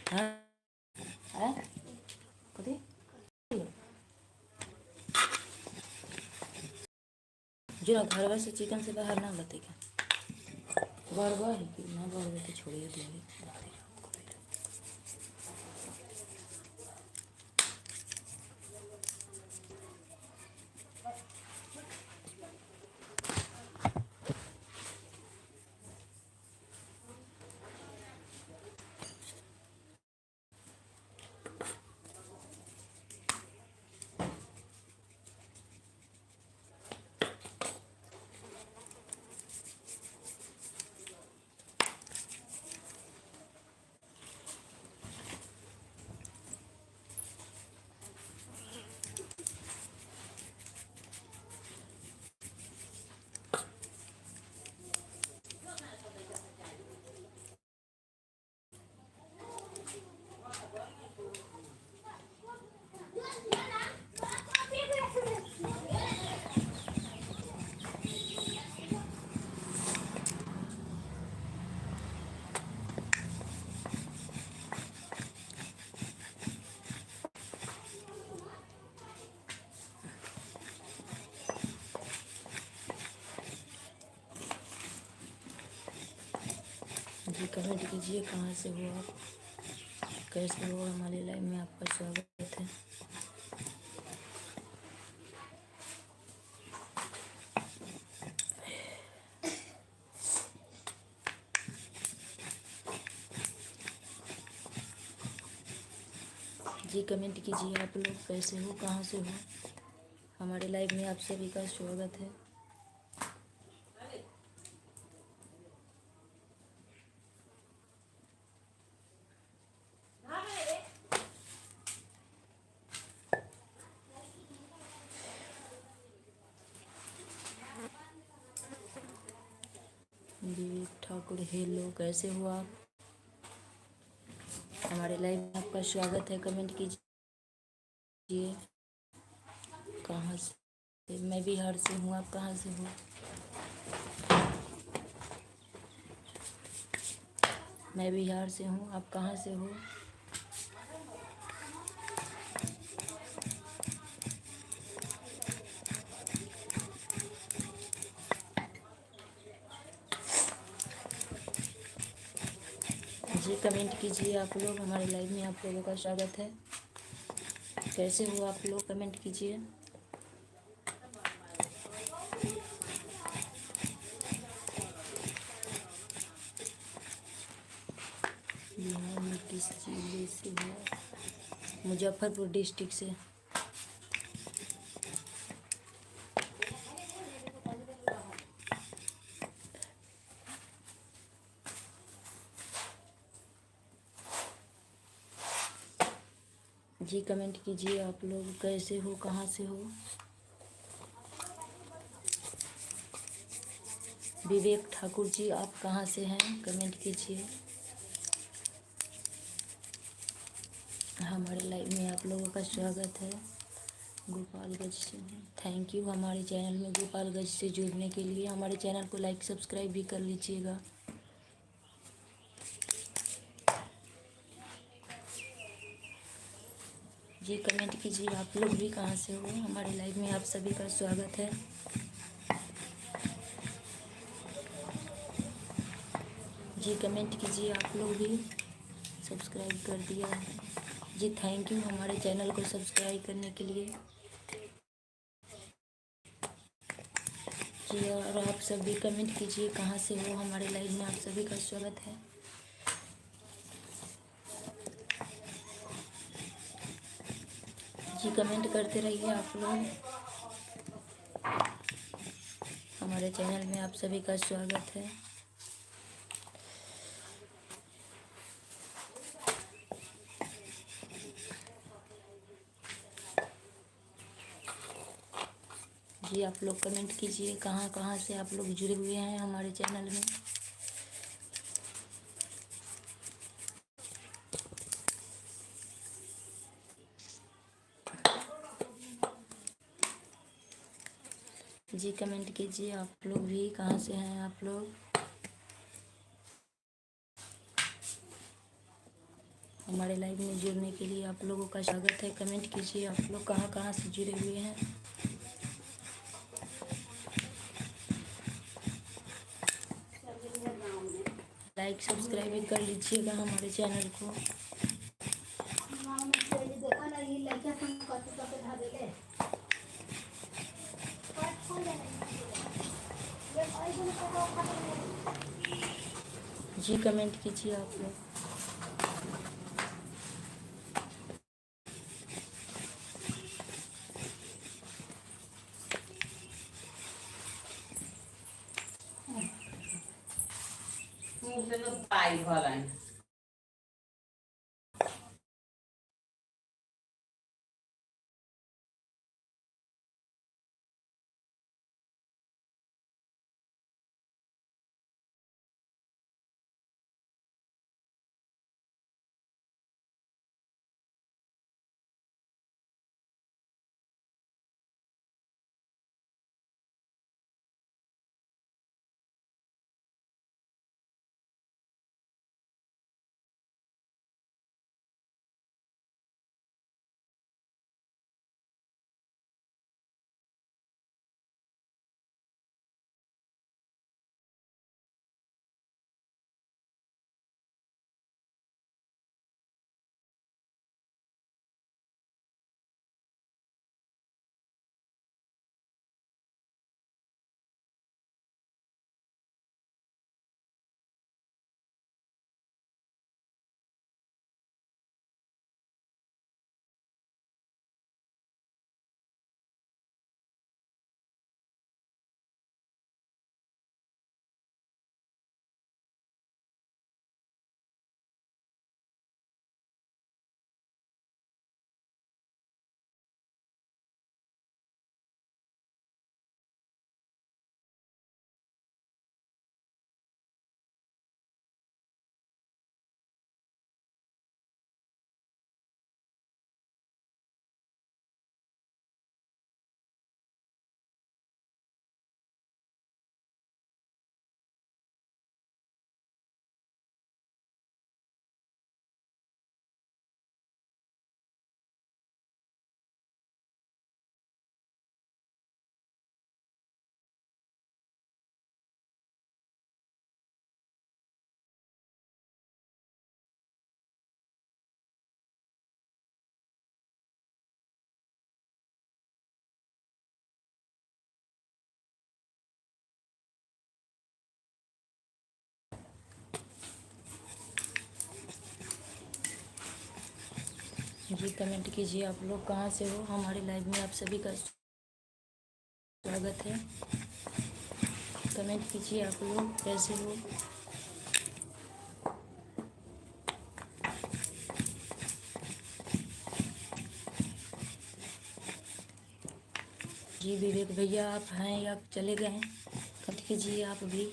हाँ हाँ कथी जो ना घर से चिकन से बाहर ना बते क्या बर्गर है कि ना बर्गर तो छोड़िए दिए। जी कमेंट कीजिए कहाँ से हो आप, कैसे हो, हमारे लाइव में आपका स्वागत है। जी कमेंट कीजिए आप लोग कैसे हो, कहाँ से हो, हमारे लाइव में आप सभी का स्वागत है। विवेक ठाकुर हेलो, कैसे हो आप, हमारे लाइव में आपका स्वागत है। कमेंट कीजिए कहाँ से, मैं बिहार से हूँ, आप कहाँ से हो, मैं बिहार से हूँ, आप कहाँ से हो। जी कमेंट कीजिए आप लोग, हमारे लाइव में आप लोगों का स्वागत है। कैसे हो आप लोग, कमेंट कीजिए। बिहार में किस जिले से हो, मुजफ्फरपुर डिस्ट्रिक्ट से। जी कमेंट कीजिए आप लोग कैसे हो, कहाँ से हो। विवेक ठाकुर जी आप कहाँ से हैं, कमेंट कीजिए। हमारे लाइव में आप लोगों का स्वागत है। गोपालगंज से, थैंक यू हमारे चैनल में गोपालगंज से जुड़ने के लिए। हमारे चैनल को लाइक सब्सक्राइब भी कर लीजिएगा। जी कमेंट कीजिए आप लोग भी कहाँ से हो, हमारे लाइव में आप सभी का स्वागत है। जी कमेंट कीजिए आप लोग भी, सब्सक्राइब कर दिया है जी, थैंक यू हमारे चैनल को सब्सक्राइब करने के लिए जी। और आप सभी कमेंट कीजिए कहाँ से हो, हमारे लाइव में आप सभी का स्वागत है। जी कमेंट करते रहिए आप लोग, हमारे चैनल में आप सभी का स्वागत है। जी आप लोग कमेंट कीजिए कहाँ कहाँ से आप लोग जुड़े हुए हैं हमारे चैनल में। जी कमेंट कीजिए आप लोग भी कहाँ से हैं आप लोग, हमारे लाइव में जुड़ने के लिए आप लोगों का स्वागत है। कमेंट कीजिए आप लोग कहाँ कहाँ से जुड़े हुए हैं। लाइक सब्सक्राइब भी कर लीजिएगा हमारे चैनल को। जी कमेंट कीजिए आप लोग। जी कमेंट कीजिए आप लोग कहाँ से हो। हमारे लाइव में आप सभी का स्वागत है। कमेंट कीजिए आप लोग कैसे हो। जी विवेक भैया आप हैं या चले गए हैं। कमेंट कीजिए आप भी।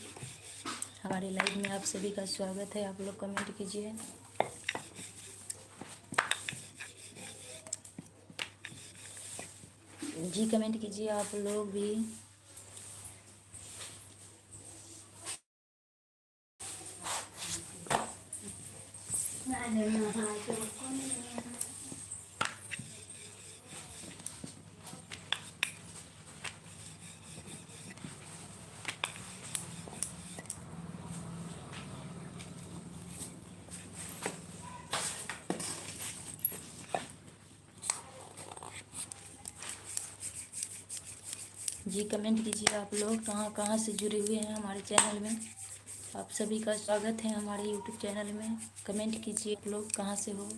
हमारे लाइव में आप सभी का स्वागत है। आप लोग कमेंट कीजिए। जी कमेंट कीजिए आप लोग भी। जी कमेंट कीजिए आप लोग कहाँ कहाँ से जुड़े हुए हैं हमारे चैनल में। आप सभी का स्वागत है हमारे यूट्यूब चैनल में। कमेंट कीजिए आप लोग कहाँ से हो।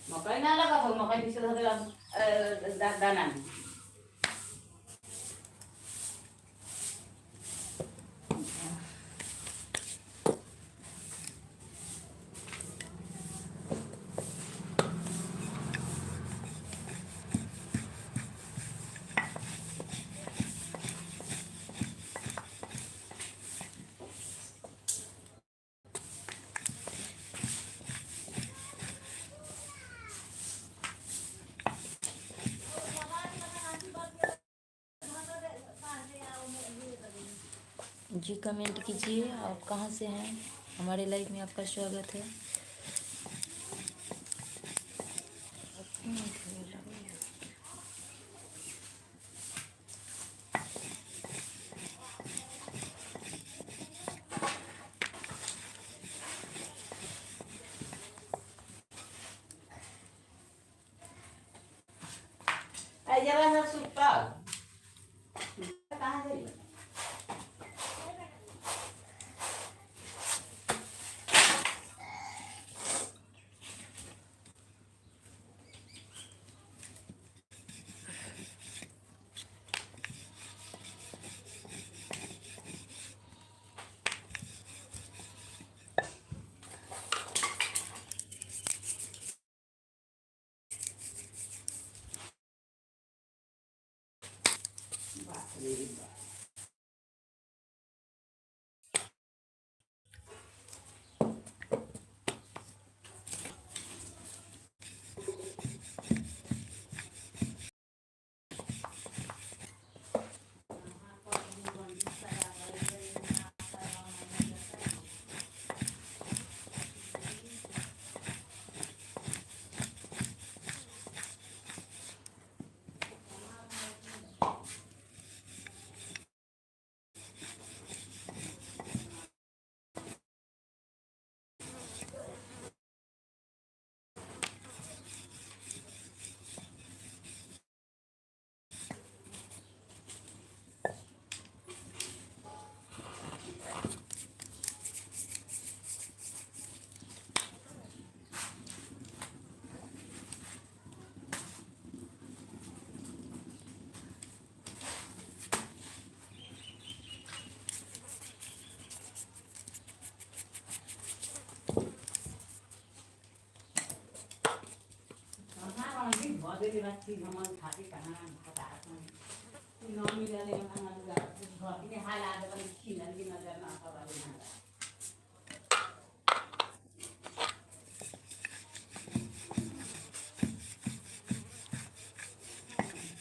मकई ना लगा तो मकई पीछे दाना जी कमेंट कीजिए आप कहाँ से हैं, हमारे लाइव में आपका स्वागत है। जरा सा सुखा कहाँ गई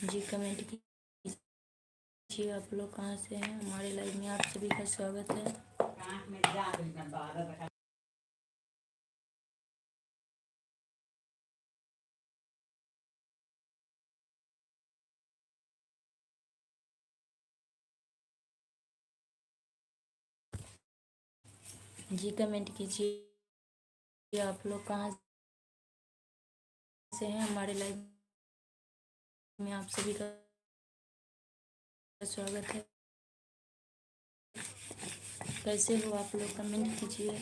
जी कमेंट कीजिए आप लोग कहाँ से हैं, हमारे लाइव में आप सभी का स्वागत है। जी कमेंट कीजिए आप लोग कहाँ से हैं, हमारे लाइव में आप सभी का स्वागत है। कैसे हो आप लोग, कमेंट कीजिए।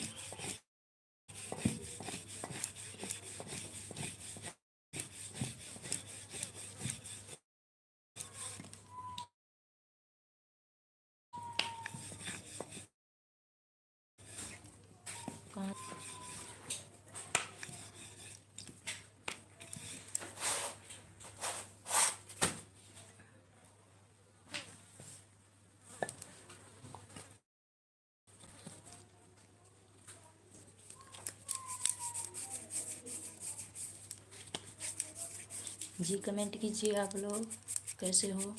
कहाँ जी कमेंट कीजिए आप लोग कैसे हो।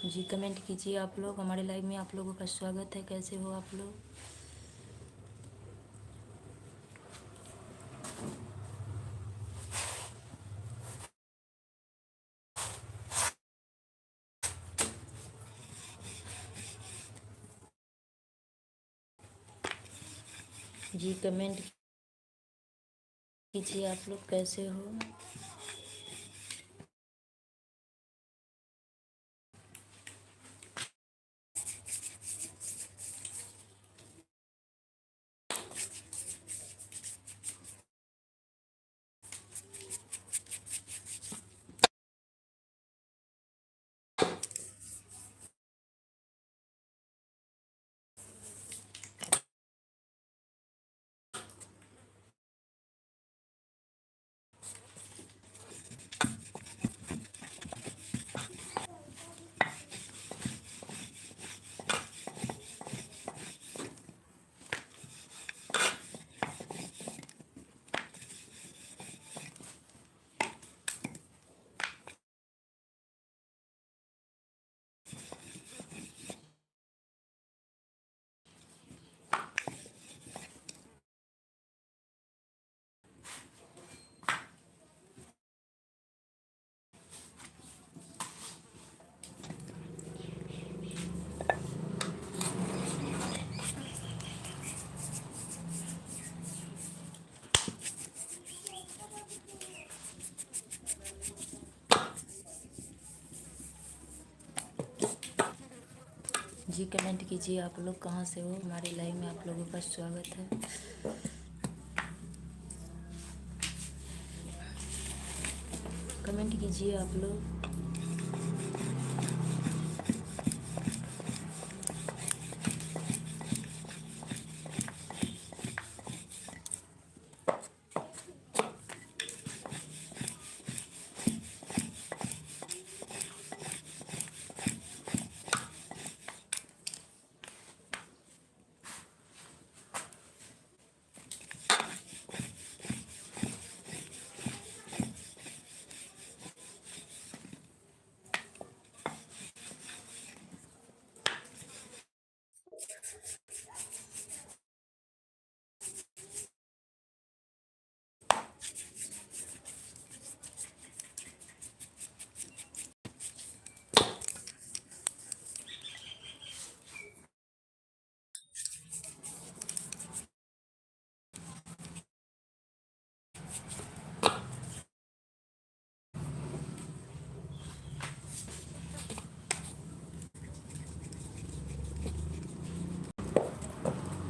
जी कमेंट कीजिए आप लोग। हमारे लाइव में आप लोगों का स्वागत है। कैसे हो आप लोग? जी कमेंट कीजिए आप लोग कैसे हो? जी कमेंट कीजिए आप लोग कहाँ से हो? हमारे लाइव में आप लोगों का स्वागत है। कमेंट कीजिए आप लोग।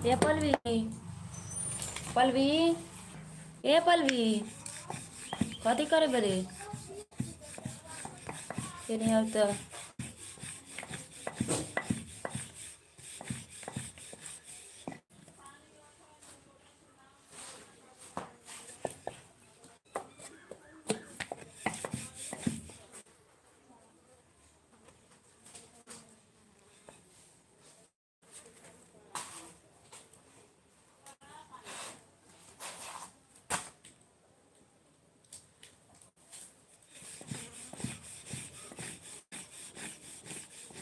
ए पलवी, पलवी, ए पलवी, कथी करे बदे? नहीं अब तो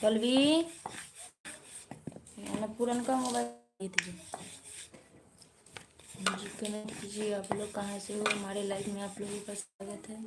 पलवी पुरनका मोबाइल जी कमेंट कीजिए आप लोग कहाँ से हो? हमारे लाइव में आप लोगों का स्वागत है।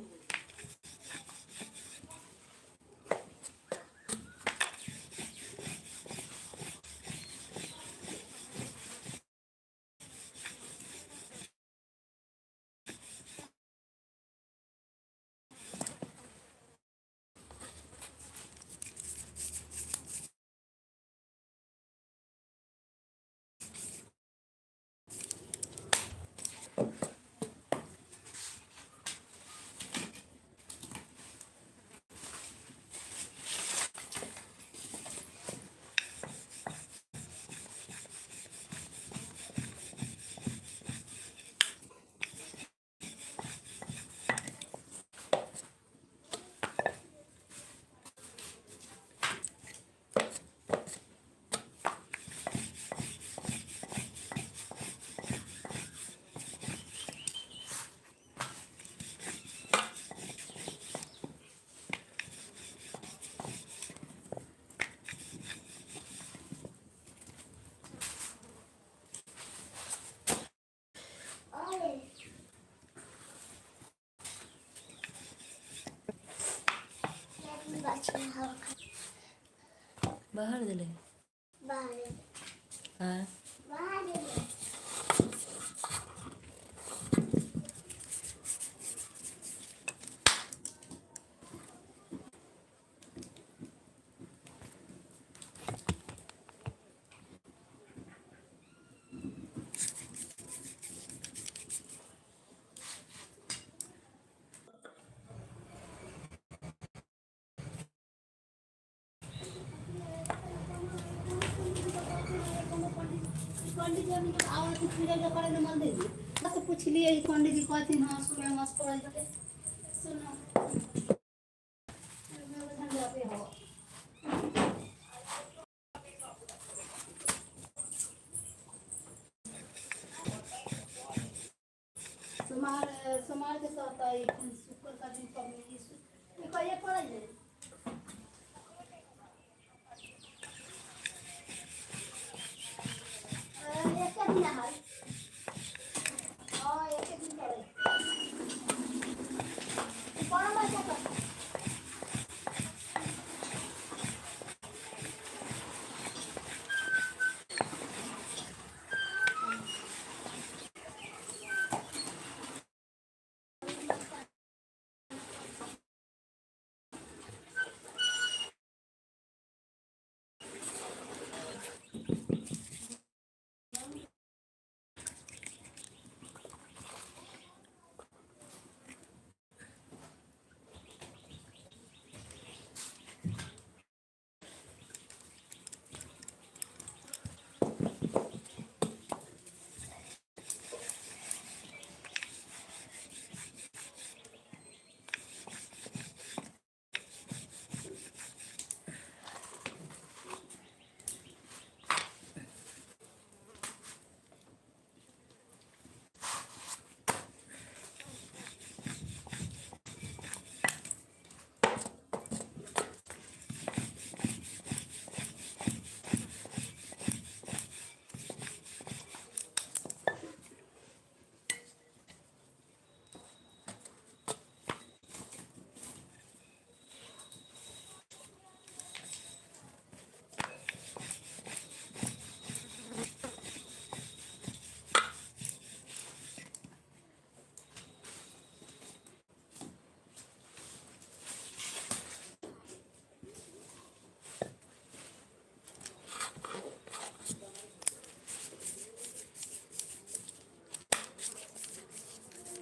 बाहर दिले हाँ पंडित जी ने आवाज पूजा जो करे मन दे दी बस पूछ लिए पंडित जी कहती हां सुबह नमाज पढ़े जाते सुनो मैं बता जाते हो समार के साथ आई शुक्र का दिन पबनी ये कहिए पड़े जाए एक दिन है हां एक दिन पड़े कौन बात है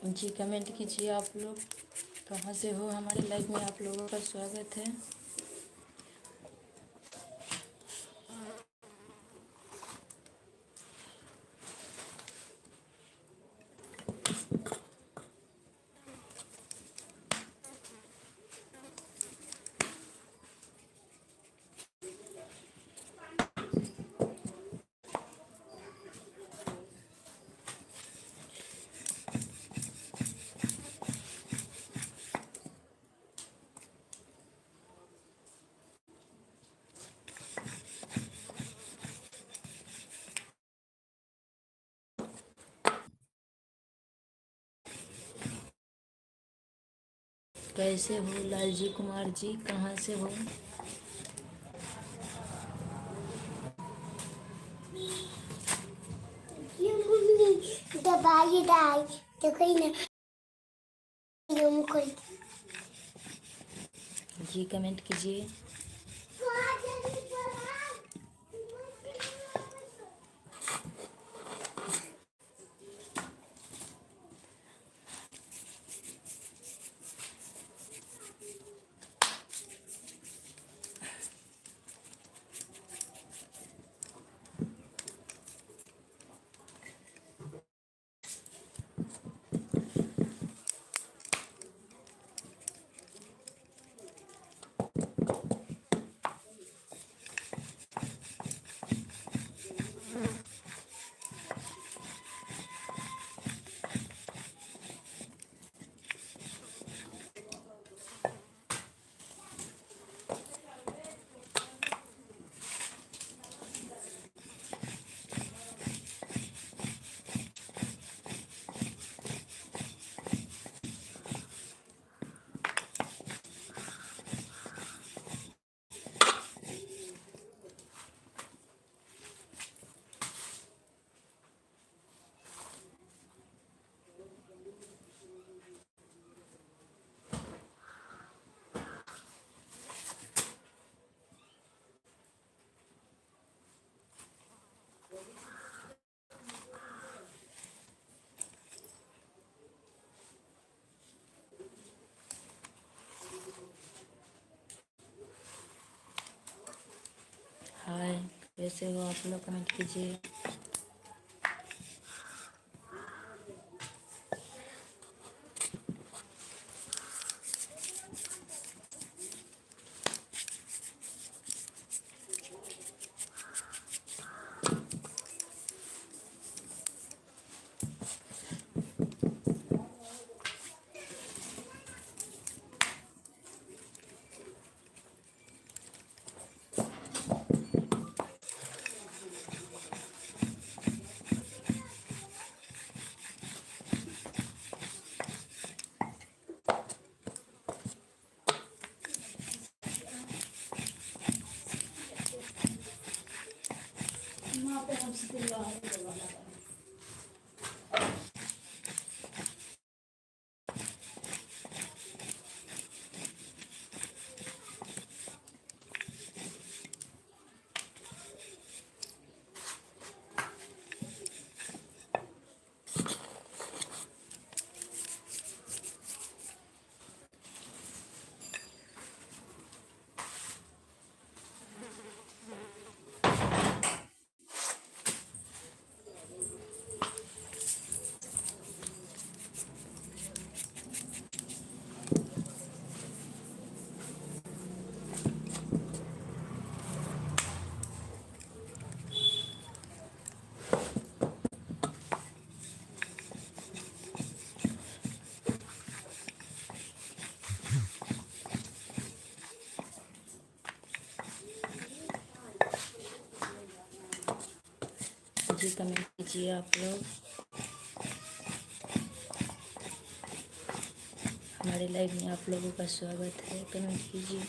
जी कमेंट कीजिए आप लोग कहाँ से हो। हमारे लाइव में आप लोगों का स्वागत है। कैसे हो लालजी कुमार जी, कहाँ से हो। दबाई दाई तो कहीं ना जी कमेंट कीजिए। कैसे हो आप लोग, कमेंट कीजिए। वहाँ पे हम स्कूल वाला जी कमेंट कीजिए आप लोग। हमारे लाइव में आप लोगों का स्वागत है, कमेंट कीजिए।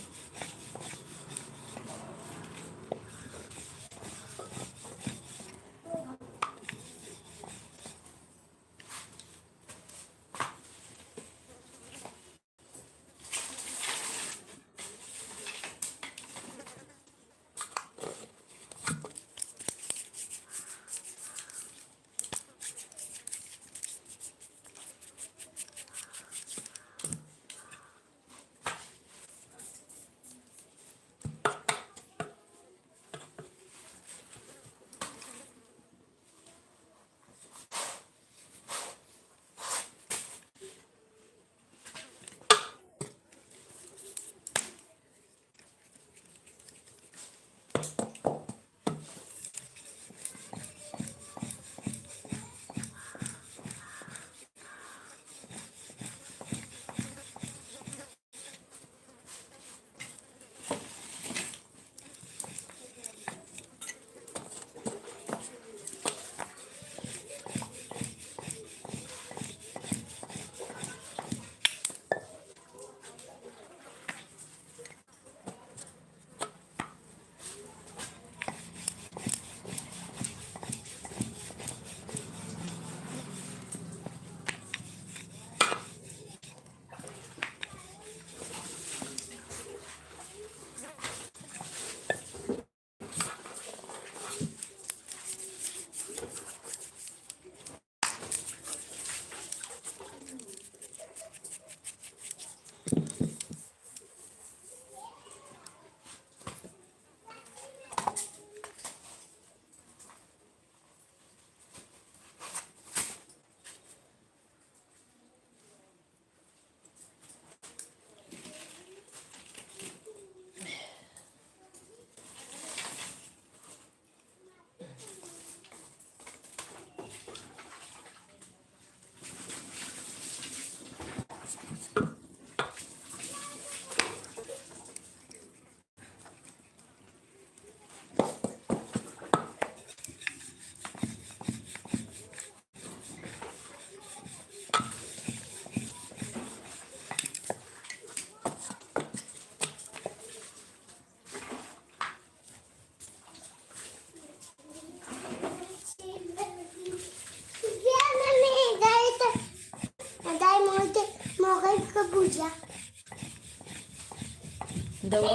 दौड़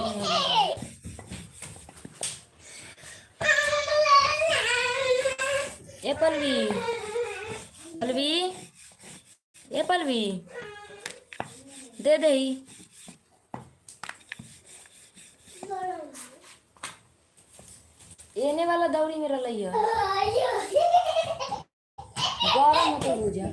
ए पलवी, पलवी, ए पलवी दे दे एने वाला दौरी में रही गरम होते बुझा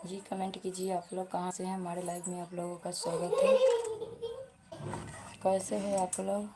जी कमेंट कीजिए आप लोग कहाँ से हैं। हमारे लाइव में आप लोगों का स्वागत है। कैसे हैं आप लोग?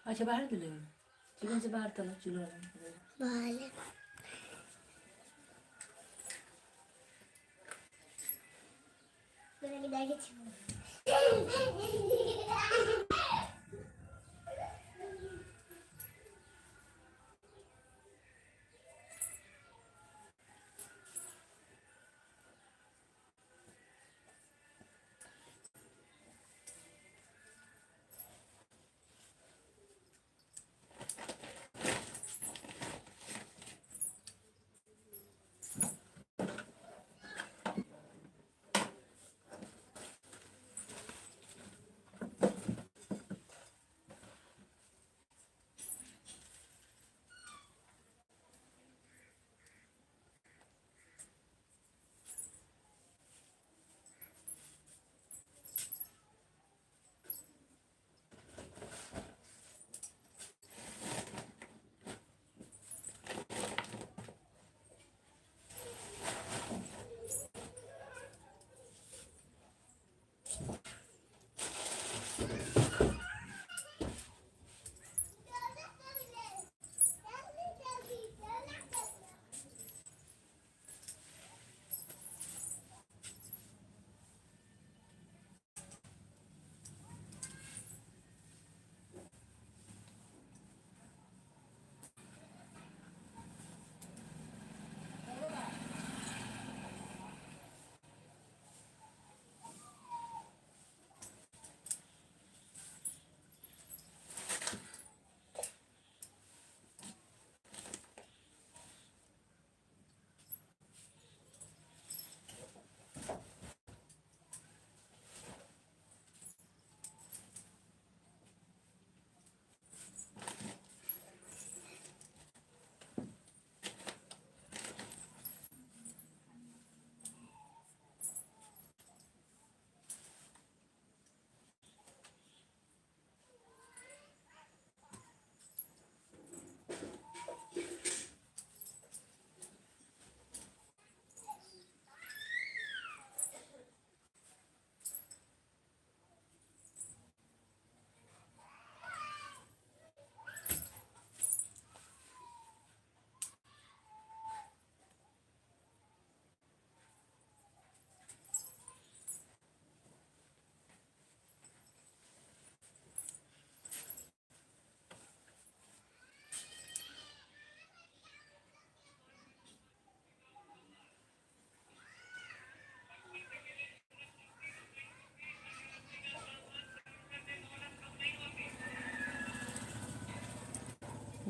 अच्छा बाहर तो ले चिकन से बाहर तो चूल्हा बाहर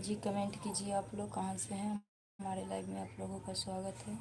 जी कमेंट कीजिए आप लोग कहाँ से हैं। हमारे लाइव में आप लोगों का स्वागत है।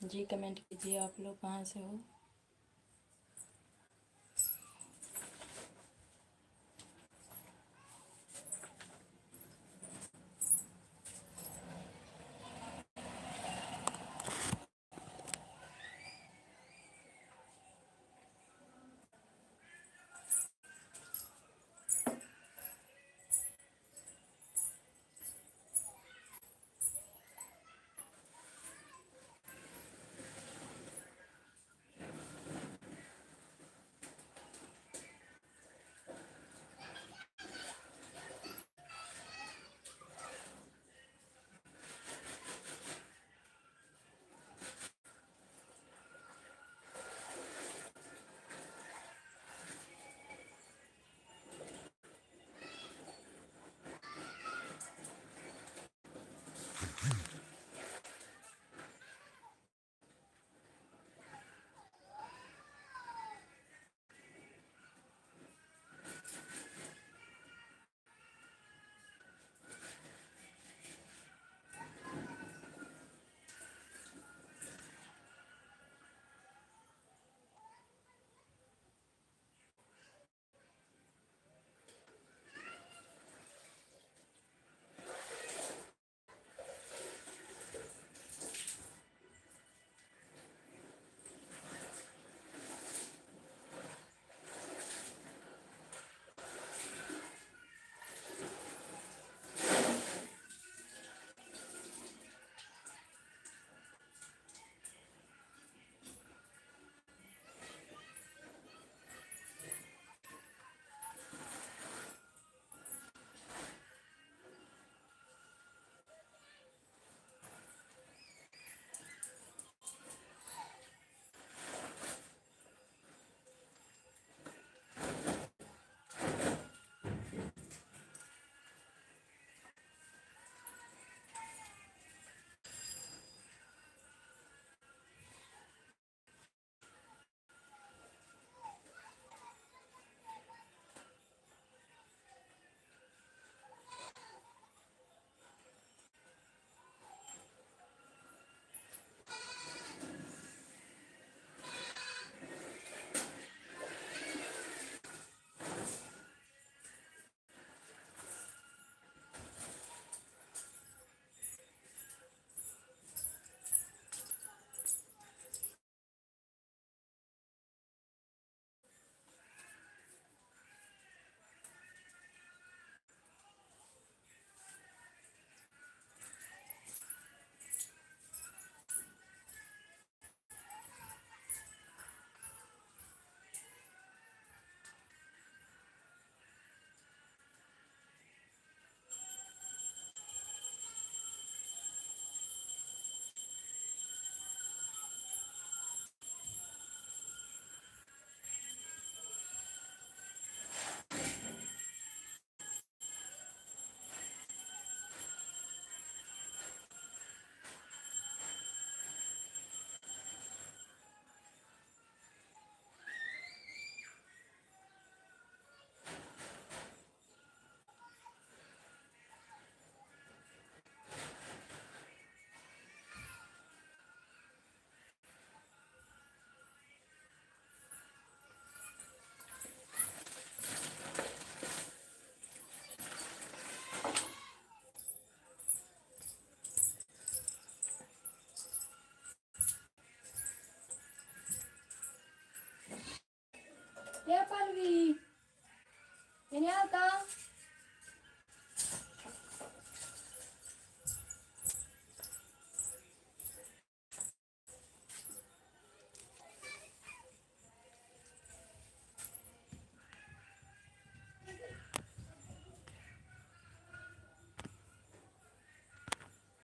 जी कमेंट कीजिए आप लोग कहाँ से हो। ए पल्लवी इन्हें आता